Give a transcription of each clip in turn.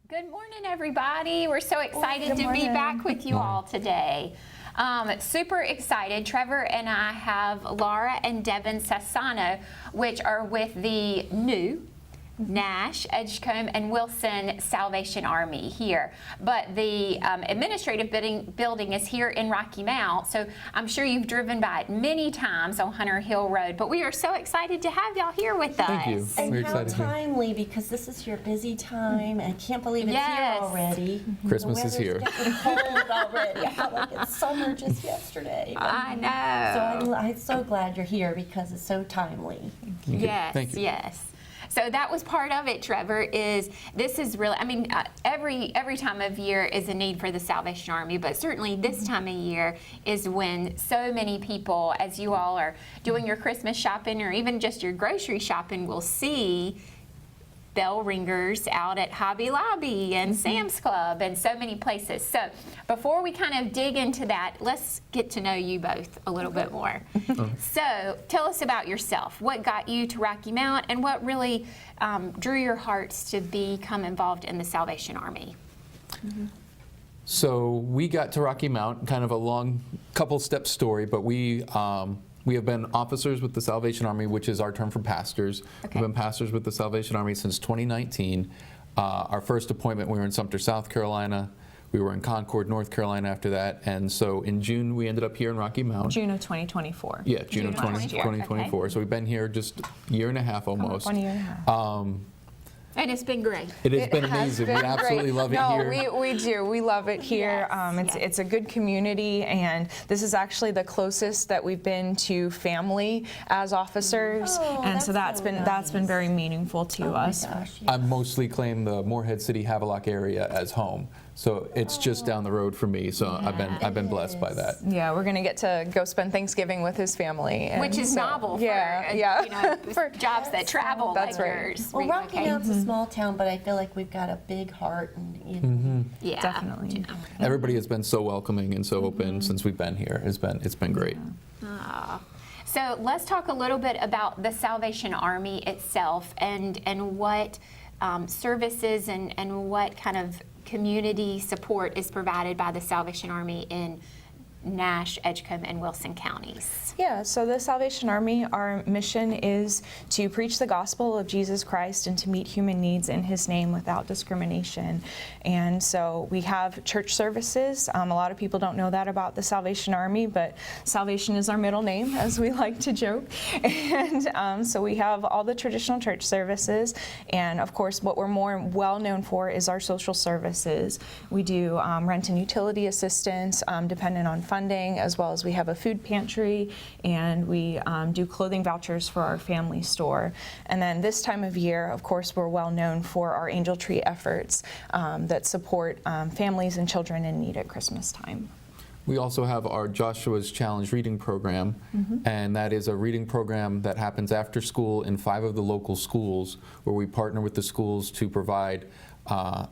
Good morning, everybody. We're so excited to be back with you all today. Super excited. Trevor and I have Lara and Devin Sassano, which are with the new Nash, Edgecombe, and Wilson Salvation Army here. But the administrative building is here in Rocky Mount, so I'm sure you've driven by it many times on Hunter Hill Road. But we are so excited to have y'all here with us. Thank you. And We're how excited. timely, because this is your busy time, and I can't believe it's Yes. here already. Christmas The is here. weather's getting cold already. I felt like it's summer just yesterday. I know. So I'm so glad you're here because it's so timely. Yes, Thank you. yes. So that was part of it, Trevor, is this is really, I mean, every time of year is a need for the Salvation Army, but certainly this time of year is when so many people, as you all are doing your Christmas shopping or even just your grocery shopping, will see bell ringers out at Hobby Lobby and Sam's Club and so many places. So before we kind of dig into that, let's get to know you both a little bit more. So tell us about yourself. What got you to Rocky Mount and what really drew your hearts to become involved in the Salvation Army? So we got to Rocky Mount, kind of a long couple-step story, but we have been officers with the Salvation Army, which is our term for pastors. Okay. We've been pastors with the Salvation Army since 2019. Our first appointment, we were in Sumter, South Carolina. We were in Concord, North Carolina after that. And so in June, we ended up here in Rocky Mount. June of 2024. Yeah, June of June last year. 2024. Okay. So we've been here just a year and a half almost. 1 year and a half. And it's been great. It has It been has amazing. been We absolutely great. love it no, here. we do. We love it here. Yes, yes. It's a good community, and this is actually the closest that we've been to family as officers, Oh, and so that's so that's been nice. very meaningful to Oh my us. gosh, yeah. I mostly claim the Morehead City Havelock area as home, so it's just down the road from me. So I've been blessed by that. Yeah, we're gonna get to go spend Thanksgiving with his family, and Which is so- novel Yeah, for, yeah. you know, For- jobs that travel That's like right. yours. Well, Rocky Okay. Mount's a small town, but I feel like we've got a big heart, and you know, Yeah, Definitely. Everybody has been so welcoming and so open since we've been here. It's been great. So let's talk a little bit about the Salvation Army itself and what services and what kind of community support is provided by the Salvation Army in Nash, Edgecombe, and Wilson counties. Yeah, so the Salvation Army, our mission is to preach the gospel of Jesus Christ and to meet human needs in His name without discrimination. And so we have church services. A lot of people don't know that about the Salvation Army, but salvation is our middle name, as we like to joke. And so we have all the traditional church services. And of course, what we're more well known for is our social services. We do rent and utility assistance, dependent on funding, as well as we have a food pantry, and we do clothing vouchers for our family store. And then this time of year, of course, we're well known for our Angel Tree efforts that support families and children in need at Christmas time. We also have our Joshua's Challenge reading program, and that is a reading program that happens after school in 5 of the local schools, where we partner with the schools to provide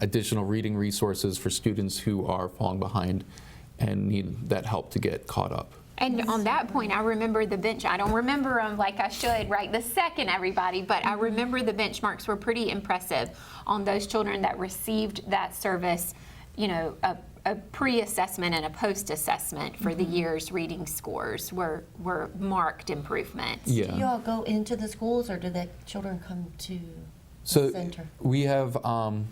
additional reading resources for students who are falling behind and need that help to get caught up. And on that point, I remember the bench. I don't remember them like I should right this second, everybody, but I remember the benchmarks were pretty impressive on those children that received that service, you know, a pre-assessment and a post-assessment for the year's reading scores were marked improvements. Yeah. do you all go into the schools, or do the children come to So the center? we have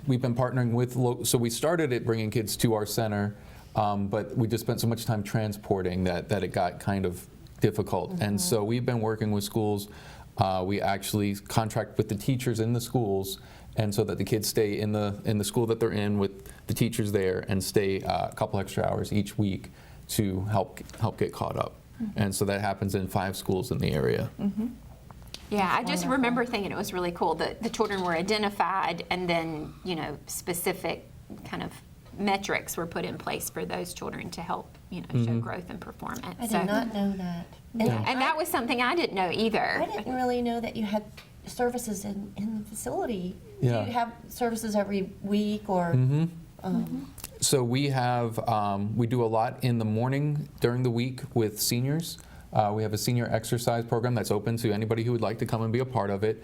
we've been partnering with so we started it bringing kids to our center, but we just spent so much time transporting that it got kind of difficult. And so we've been working with schools. We actually contract with the teachers in the schools, and so that the kids stay in the school that they're in with the teachers there and stay a couple extra hours each week to help get caught up. And so that happens in 5 schools in the area. Yeah, I just remember thinking it was really cool that the children were identified and then, you know, specific kind of metrics were put in place for those children to help, you know, show growth and performance. I did not know that. And that was something I didn't know either. I didn't really know that you had services in the facility. Yeah. Do you have services every week, or? So we have we do a lot in the morning during the week with seniors. We have a senior exercise program that's open to anybody who would like to come and be a part of it.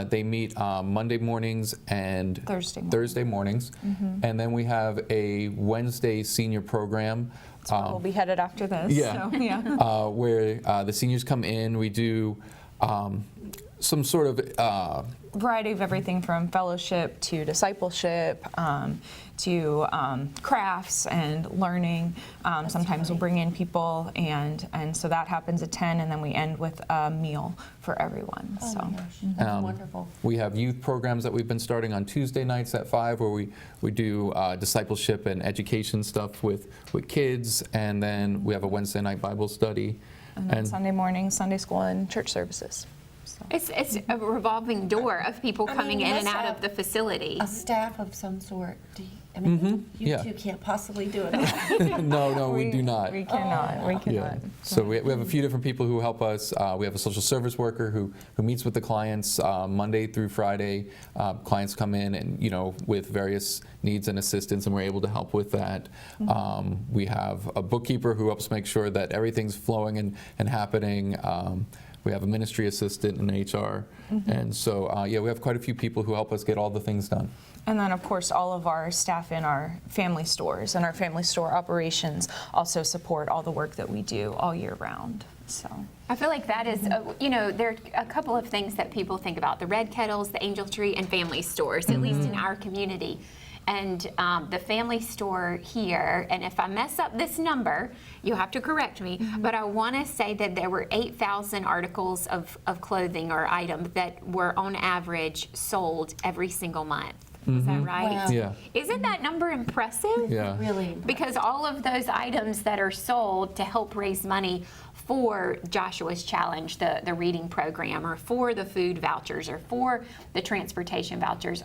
They meet Monday mornings and Thursday mornings. And then we have a Wednesday senior program. We'll be headed after this. Yeah. So, yeah. Where the seniors come in. We do some sort of Variety of everything from fellowship to discipleship to crafts and learning. Sometimes we'll bring in people, and so that happens at 10, and then we end with a meal for everyone. Oh So. my gosh, that's wonderful. We have youth programs that we've been starting on Tuesday nights at 5, where we do discipleship and education stuff with kids, and then we have a Wednesday night Bible study. And then Sunday morning, Sunday school, and church services. So. It's a revolving door of people I coming mean, in you and must out have of the facility. A staff of some sort. I mean, you yeah. two can't possibly do it all. No, we do not. We cannot. We cannot. Yeah. So we have a few different people who help us. We have a social service worker who meets with the clients Monday through Friday. Clients come in and, with various needs and assistance, and we're able to help with that. We have a bookkeeper who helps make sure that everything's flowing and happening. We have a ministry assistant in HR. And so, we have quite a few people who help us get all the things done. And then, of course, all of our staff in our family stores and our family store operations also support all the work that we do all year round. So. I feel like that is, there are a couple of things that people think about: the Red Kettles, the Angel Tree, and family stores, at least in our community. And the family store here, and if I mess up this number, you'll have to correct me, but I want to say that there were 8,000 articles of clothing or items that were on average sold every single month. Is that right? Wow. Yeah. Isn't that number impressive? Yeah. Really. Because all of those items that are sold to help raise money for Joshua's Challenge, the reading program, or for the food vouchers, or for the transportation vouchers,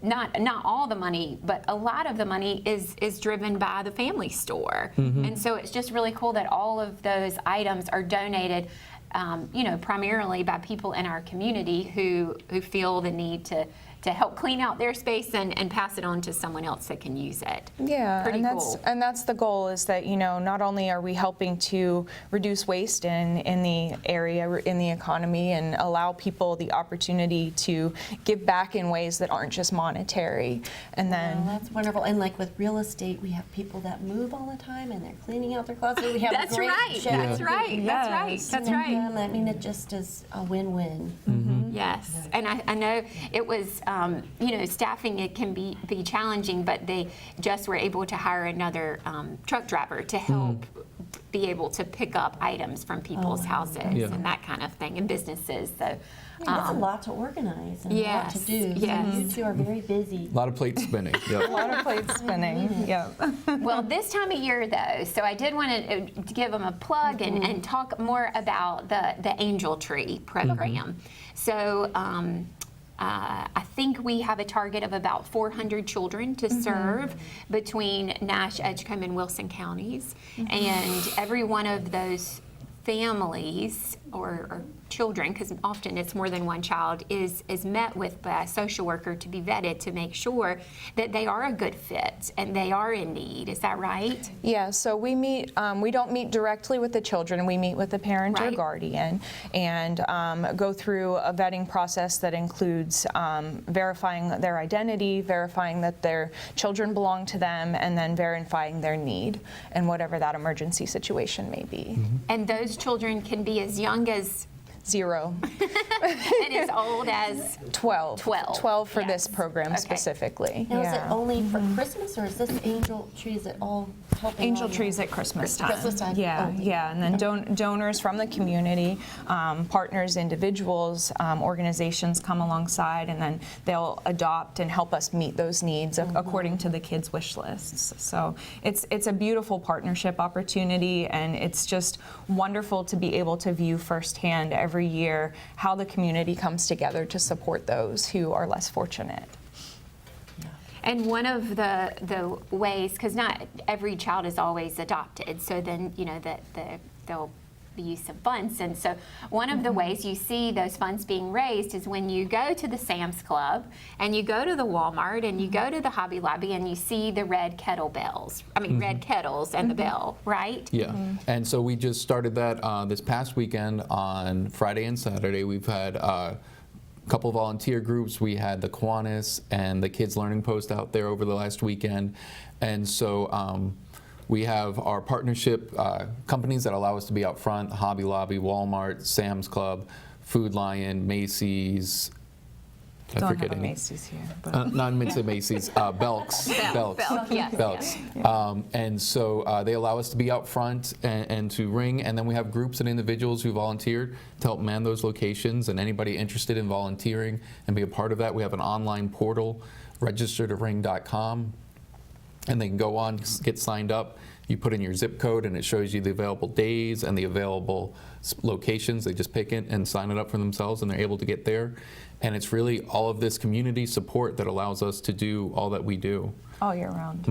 not all the money, but a lot of the money is driven by the family store. And so it's just really cool that all of those items are donated, primarily by people in our community who feel the need to help clean out their space and pass it on to someone else that can use it. Yeah, Pretty and cool. that's the goal, is that not only are we helping to reduce waste in the area, in the economy, and allow people the opportunity to give back in ways that aren't just monetary, and then Well, that's wonderful. And like with real estate, we have people that move all the time, and they're cleaning out their closet. We have a That's great right. chef That's right. That's right. Yes. That's right. I mean, it just is a win-win. Yes, and I know it was, staffing, it can be challenging, but they just were able to hire another truck driver to help be able to pick up items from people's houses Yeah. and that kind of thing, and businesses. So, I mean, that's a lot to organize and a lot to Yes, do. yes. So you two are very busy. A lot of plates spinning. a Yep. lot of plates spinning. Yep. well, this time of year though, so I did want to give them a plug and talk more about the Angel Tree program. So. I think we have a target of about 400 children to serve between Nash, Edgecombe, and Wilson counties. And every one of those families or children, because often it's more than one child, is met with by a social worker to be vetted to make sure that they are a good fit and they are in need. Is that right? Yeah, so we meet, we don't meet directly with the children, we meet with the parent or Right. guardian, and go through a vetting process that includes verifying their identity, verifying that their children belong to them, and then verifying their need and whatever that emergency situation may be. And those children can be as young as 0. and as old as 12. 12. 12 for Yes. this program Okay. specifically. Now, is it Yeah. only for Christmas, or is this Angel Trees at all helping? Angel all the- trees at Christmas time. Christmas time. Yeah, Oh. yeah, and then donors from the community, partners, individuals, organizations come alongside, and then they'll adopt and help us meet those needs according to the kids' wish lists. So it's a beautiful partnership opportunity, and it's just wonderful to be able to view firsthand every year how the community comes together to support those who are less fortunate. And one of the ways, because not every child is always adopted, so then that they'll the use of funds. And so one of the ways you see those funds being raised is when you go to the Sam's Club and you go to the Walmart and you go to the Hobby Lobby and you see the red kettles and the bell, right? Yeah, and so we just started that this past weekend on Friday and Saturday. We've had a couple volunteer groups. We had the Kiwanis and the Kids Learning Post out there over the last weekend. And so we have our partnership companies that allow us to be out front: Hobby Lobby, Walmart, Sam's Club, Food Lion, Macy's. Don't have a Macy's here. But. Not Macy's, Belk's. Yes. Belk's. And so they allow us to be out front and to ring, and then we have groups and individuals who volunteered to help man those locations, and anybody interested in volunteering and be a part of that, we have an online portal, registertoring.com, and they can go on, get signed up. You put in your zip code and it shows you the available days and the available locations. They just pick it and sign it up for themselves, and they're able to get there. And it's really all of this community support that allows us to do all that we do. All year round.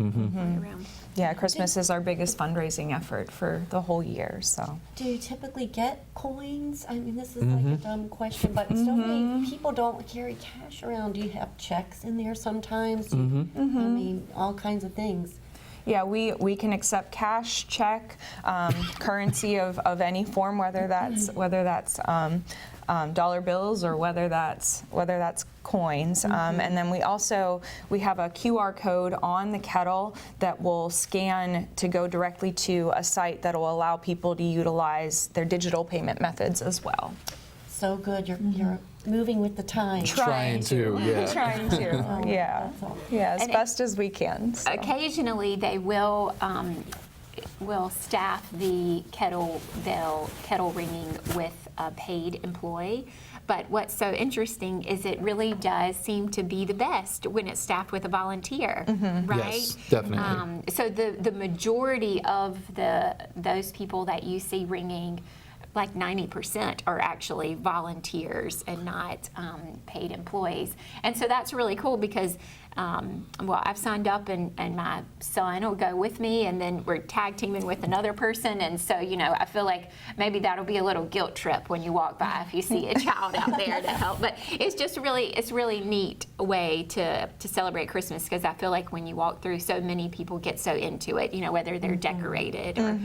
Yeah, Christmas is our biggest fundraising effort for the whole year. So. Do you typically get coins? I mean, this is like a dumb question, but so many people don't carry cash around. Do you have checks in there sometimes? I mean, all kinds of things. Yeah, we can accept cash, check, currency of any form, whether that's dollar bills or whether that's coins. And then we have a QR code on the kettle that will scan to go directly to a site that will allow people to utilize their digital payment methods as well. So good, you're moving with the times. Trying to, yeah. Trying to, yeah. Yeah, as best as we can. So. Occasionally they will staff the kettle ringing with a paid employee. But what's so interesting is it really does seem to be the best when it's staffed with a volunteer, right? Yes, definitely. So the majority of those people that you see ringing, like 90% are actually volunteers and not paid employees. And so that's really cool because, I've signed up and my son will go with me, and then we're tag teaming with another person. And so, I feel like maybe that'll be a little guilt trip when you walk by if you see a child out there to help. But it's just it's really neat way to celebrate Christmas, because I feel like when you walk through, so many people get so into it, whether they're decorated or.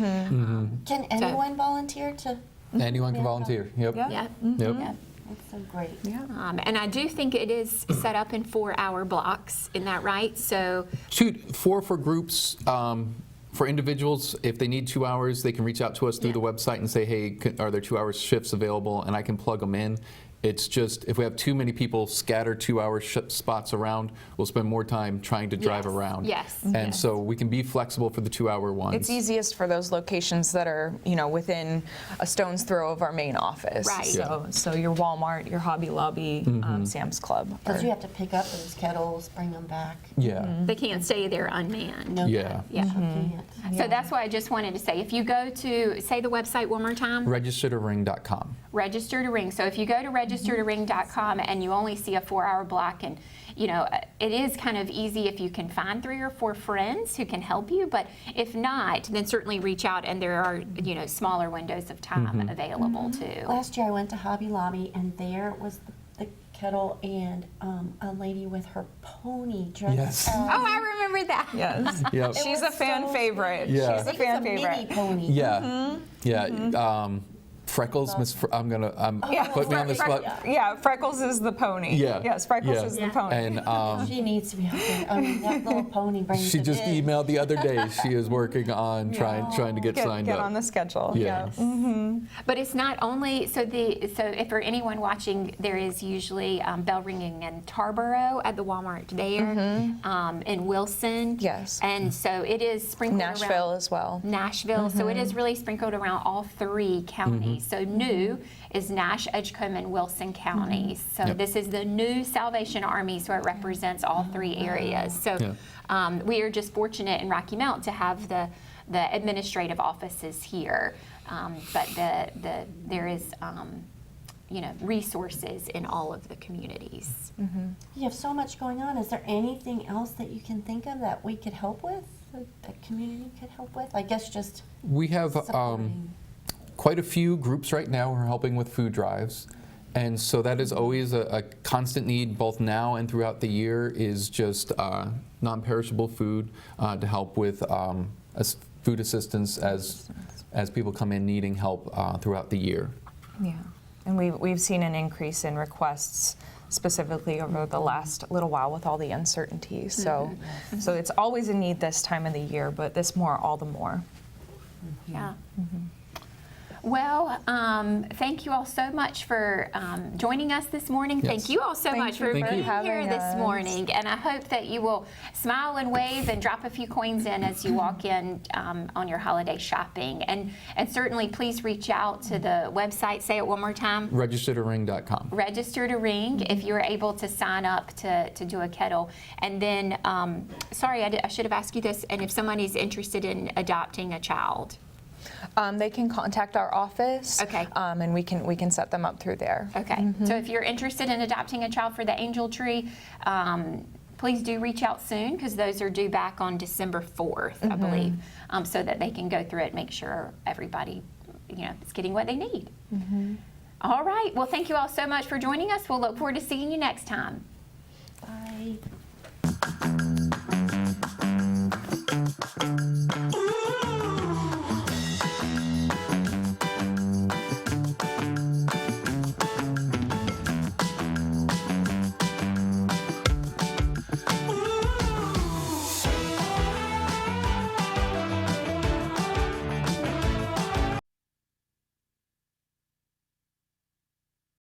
Can anyone volunteer to? Anyone can volunteer. Yep. Yeah. Yeah, that's so great. Yeah. And I do think it is set up in 4-hour blocks. Isn't that right? So 4 for groups. For individuals, if they need 2 hours, they can reach out to us through the website and say, hey, are there 2-hour shifts available? And I can plug them in. It's just, if we have too many people scattered 2-hour spots around, we'll spend more time trying to drive around. Yes. And so we can be flexible for the 2-hour ones. It's easiest for those locations that are, within a stone's throw of our main office. Right. So your Walmart, your Hobby Lobby, Sam's Club. Because you have to pick up those kettles, bring them back. Yeah. they can't stay there unmanned. No, Yeah. Yeah. can't. So that's why I just wanted to say, if you go to, say the website one more time. Registertoring.com. Register to Ring. So if you go to registertoring.com and you only see a 4-hour block, and it is kind of easy if you can find 3 or 4 friends who can help you, but if not, then certainly reach out, and there are smaller windows of time available too. Last year I went to Hobby Lobby, and there was the kettle and a lady with her pony dressed Yes. as. Oh, I remember that. Yes. Yep. She's was a fan so favorite. Yeah. She's a It's fan mini favorite. pony. Yeah. Yeah. Freckles, I'm gonna put me on the spot. Yeah, Freckles is the pony. Yeah. Yes, Freckles Yeah. is the pony. And She needs to be out there. I mean, that little pony brings she it just in. emailed the other day. She is working on trying to get signed Get up. on the schedule. Yeah. But it's not only, so if for anyone watching, there is usually bell ringing in Tarboro at the Walmart there, in Wilson. Yes. And so it is sprinkled around. Nashville as well. Nashville. So it is really sprinkled around all 3 counties. So new is Nash, Edgecombe, and Wilson counties. So Yep. this is the new Salvation Army, so it represents all 3 areas. So we are just fortunate in Rocky Mount to have the administrative offices here, but there is resources in all of the communities. You have so much going on. Is there anything else that you can think of that we could help with, that the community could help with? I guess just We have supporting. quite a few groups right now who are helping with food drives. And so that is always a constant need, both now and throughout the year, is just non-perishable food to help with food assistance as people come in needing help throughout the year. Yeah, and we've seen an increase in requests specifically over the last little while with all the uncertainties. So it's always a need this time of the year, but this all the more. Yeah. Well, thank you all so much for joining us this morning. Yes. Thank you all so Thank much you for Thank being you. here having this us. morning. And I hope that you will smile and wave and drop a few coins in as you walk in on your holiday shopping. And certainly please reach out to the website. Say it one more time. Registertoring.com. Register to Ring if you're able to sign up to do a kettle. And then, sorry, I should have asked you this, and if someone is interested in adopting a child. They can contact our office. Okay. And we can set them up through there. Okay, so if you're interested in adopting a child for the Angel Tree, please do reach out soon, because those are due back on December 4th, I believe, so that they can go through it, make sure everybody, is getting what they need. All right, well, thank you all so much for joining us. We'll look forward to seeing you next time.